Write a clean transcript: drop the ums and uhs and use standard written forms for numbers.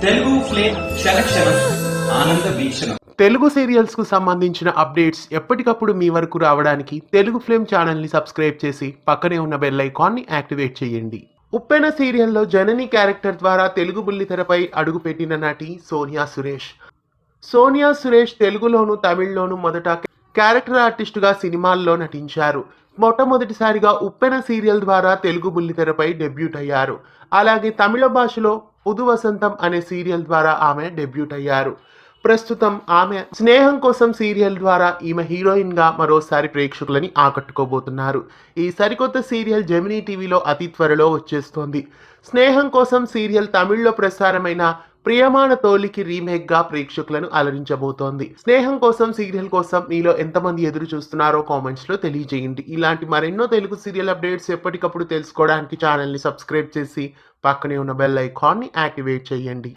Telugu flame క్షణ ఆనంద వీక్షణం. Telugu serials కు సంబంధించిన అప్డేట్స్ ఎప్పటికప్పుడు మీ వరకు రావడానికి తెలుగు ఫ్లేమ్ ఛానల్ ని సబ్స్క్రైబ్ చేసి పక్కనే ఉన్న బెల్ ఐకాన్ ని యాక్టివేట్ చేయండి. ఉప్పెన సీరియల్లో జనని క్యారెక్టర్ ద్వారా తెలుగు బుల్లితెరపై అడుగుపెట్టిన నటి సోనియా సురేష్. సోనియా సురేష్ తెలుగులోను తమిళ్లోను మొదట క్యారెక్టర్ ఆర్టిస్టుగా సినిమాల్లో నటించారు. మొట్టమొదటిసారిగా ఉప్పెన సీరియల్ ద్వారా తెలుగు బుల్లితెరపై డెబ్యూట్ అయ్యారు. అలాగే తమిళ భాషలో పుదు వసంతం అనే సీరియల్ ద్వారా ఆమె డెబ్యూట్ అయ్యారు. ప్రస్తుతం ఆమె స్నేహం కోసం సీరియల్ ద్వారా ఈమె హీరోయిన్ గా మరోసారి ప్రేక్షకులని ఆకట్టుకోబోతున్నారు. ఈ సరికొత్త సీరియల్ జెమినీ టీవీలో అతి త్వరలో వచ్చేస్తోంది. స్నేహం కోసం సీరియల్ తమిళ్లో ప్రసారమైన ప్రియమాన తోలికి రీమేక్ గా ప్రేక్షకులను అలరించబోతోంది. స్నేహం కోసం సీరియల్ కోసం మీలో ఎంతమంది ఎదురు చూస్తున్నారో కామెంట్స్ లో తెలియజేయండి. ఇలాంటి మరెన్నో తెలుగు సీరియల్ అప్డేట్స్ ఎప్పటికప్పుడు తెలుసుకోవడానికి ఛానల్ ని సబ్స్క్రైబ్ చేసి పక్కనే ఉన్న బెల్ ఐకాన్ ని యాక్టివేట్ చేయండి.